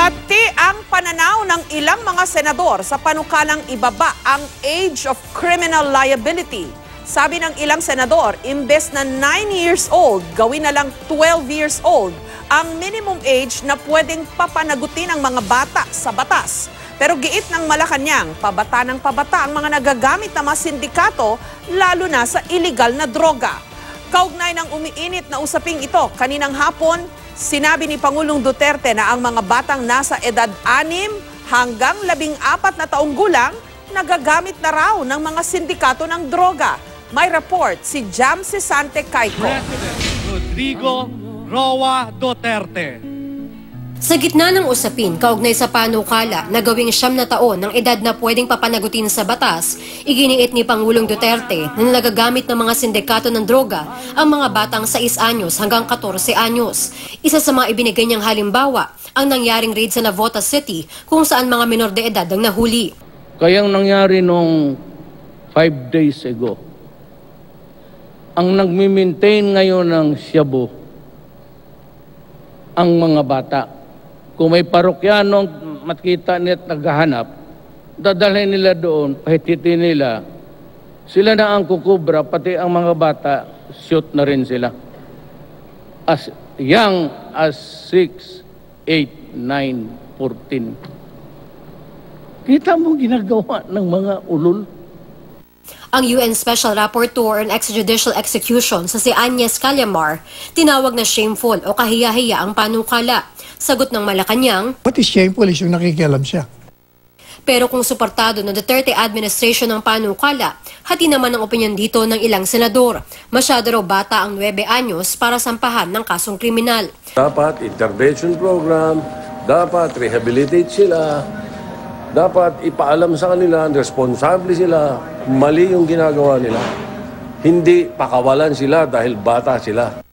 Hati ang pananaw ng ilang mga senador sa panukalang ibaba ang age of criminal liability. Sabi ng ilang senador, imbes na 9 years old, gawin na lang 12 years old ang minimum age na pwedeng papanagutin ng mga bata sa batas. Pero giit ng Malacanang, pabata ng pabata ang mga nagagamit na mga sindikato, lalo na sa iligal na droga. Kaugnay ng umiinit na usaping ito, kaninang hapon, sinabi ni Pangulong Duterte na ang mga batang nasa edad 6 hanggang 14 na taong gulang nagagamit na raw ng mga sindikato ng droga. May report si Jam Cesante Caico. President Rodrigo Roa Duterte. Sa gitna ng usapin, kaugnay sa panukala na gawing 9 na taon ng edad na pwedeng papanagutin sa batas, iginiit ni Pangulong Duterte na nagagamit ng mga sindikato ng droga ang mga batang 6 anyos hanggang 14 anyos. Isa sa mga ibinigay niyang halimbawa, ang nangyaring raid sa Navotas City kung saan mga menor de edad ang nahuli. Kayang nangyari nung 5 days ago, ang nagmi-maintain ngayon ng Shabu, ang mga bata. Kung may parokyanong makita niya at naghahanap, dadalhin nila doon, pahititin nila. Sila na ang kukubra, pati ang mga bata, shoot na rin sila. As young as 6, 8, 9, 14. Kita mo ginagawa ng mga ulol. Ang UN Special Rapporteur on Extrajudicial Execution sa si Agnes Callamar, tinawag na shameful o kahiya-hiya ang panukala. Sagot ng Malacanang, What is shameful is yung nakikialam siya. pero kung suportado ng Duterte administration ng panukala, hati naman ang opinyon dito ng ilang senador. Masyado raw bata ang 9 anyos para sampahan ng kasong kriminal. Dapat intervention program, dapat rehabilitate sila, dapat ipaalam sa kanila, responsable sila, mali yung ginagawa nila. Hindi pakawalan sila dahil bata sila.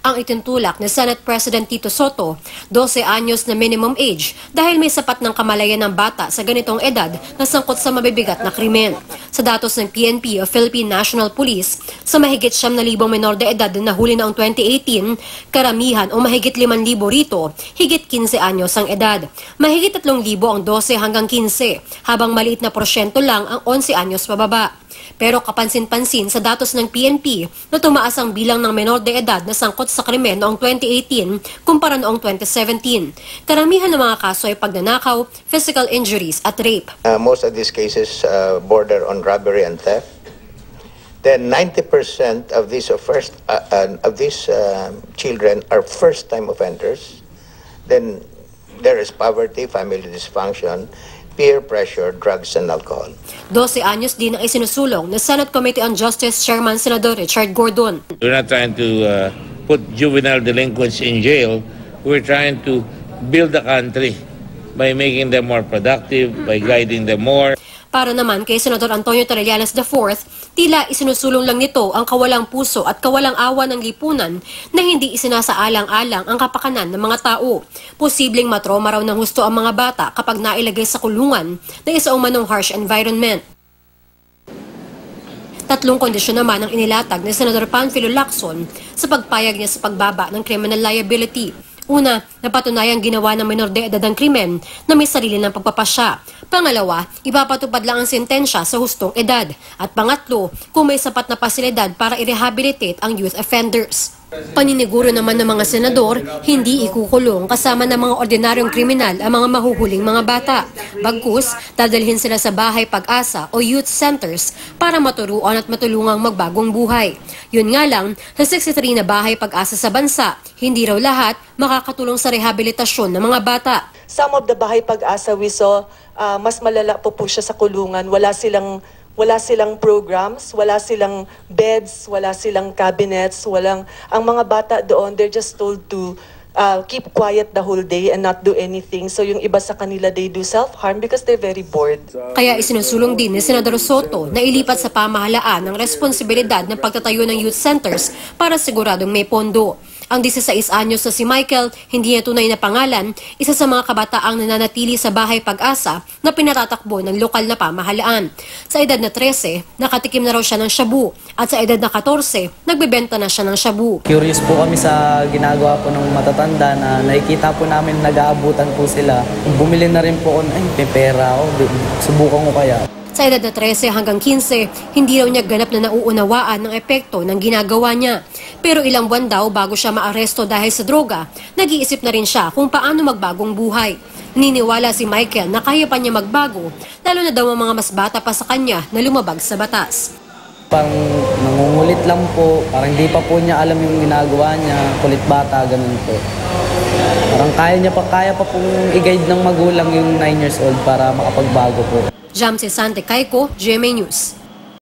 Ang itinutulak ni Senate President Tito Soto, 12 anyos na minimum age dahil may sapat ng kamalayan ng bata sa ganitong edad na sangkot sa mabibigat na krimen. Sa datos ng PNP o Philippine National Police, sa mahigit 9,000 menor de edad na nahuli noong 2018, karamihan o mahigit 5,000 rito, higit 15 anyos ang edad. Mahigit 3,000 ang 12 hanggang 15, habang maliit na porsyento lang ang 11 anyos pababa. Pero kapansin-pansin sa datos ng PNP na tumaas ang bilang ng menor de edad na sangkot sa krimen noong 2018 kumpara noong 2017. Karamihan ng mga kaso ay pagnanakaw, physical injuries at rape. Most of these cases border on robbery and theft. Then 90% of these children are first-time offenders. Then there is poverty, family dysfunction, peer pressure, drugs, and alcohol. 12 anyos din ang isinusulong na Senate Committee on Justice Chairman Senador Richard Gordon. We're not trying to put juvenile delinquents in jail. We're trying to build the country by making them more productive, by guiding them more. Para naman kay Senador Antonio Trillanes IV, tila isinusulong lang nito ang kawalang puso at kawalang awa ng lipunan na hindi isinasaalang-alang ang kapakanan ng mga tao. Posibleng matroma raw ng husto ang mga bata kapag nailagay sa kulungan na isa umanong harsh environment. 3 kondisyon naman ang inilatag ni Senador Panfilo Lacson sa pagpayag niya sa pagbaba ng criminal liability. Una, napatunayang ginawa ng menor de edad ang krimen na may sarili ng pagpapasya. Pangalawa, ipapatupad lang ang sentensya sa hustong edad. At pangatlo, kung may sapat na pasilidad para i-rehabilitate ang youth offenders. Paniniguro naman ng mga senador, hindi ikukulong kasama ng mga ordinaryong kriminal ang mga mahuhuling mga bata. Bagkus, dadalhin sila sa bahay pag-asa o youth centers para maturuan at matulungang magbagong buhay. Yun nga lang, sa 63 na bahay pag-asa sa bansa, hindi raw lahat makakatulong sa rehabilitasyon ng mga bata. Some of the bahay pag-asa we saw, mas malala po siya sa kulungan. Wala silang programs, wala silang beds, wala silang cabinets, ang mga bata doon, they're just told to keep quiet the whole day and not do anything. So yung iba sa kanila, they do self-harm because they're very bored. Kaya isinusulong din ni Senador Soto na ilipat sa pamahalaan ang responsibilidad ng pagtatayo ng youth centers para siguradong may pondo. Ang 16 anyos na si Michael, hindi niya tunay na pangalan, isa sa mga kabataang nananatili sa bahay Pag-asa na pinatatakbo ng lokal na pamahalaan. Sa edad na 13, nakatikim na raw siya ng shabu at sa edad na 14, nagbebenta na siya ng shabu. Curious po kami sa ginagawa po ng matatanda na nakikita po namin nag-aabutan po sila. Bumili na rin po ako, may pera ako, subukan ko kaya. Sa edad na 13 hanggang 15, hindi raw niya ganap na nauunawaan ng epekto ng ginagawa niya. Pero ilang buwan daw bago siya maaresto dahil sa droga, nag-iisip na rin siya kung paano magbagong buhay. Niniwala si Michael na kaya pa niya magbago, lalo na daw ang mga mas bata pa sa kanya na lumabag sa batas. Parang nangungulit lang po, parang di pa po niya alam yung ginagawa niya, kulit bata, ganun po. Parang kaya pa pong i-guide ng magulang yung 9 years old para makapagbago po. Jamse Sante Kaiko, GMA News.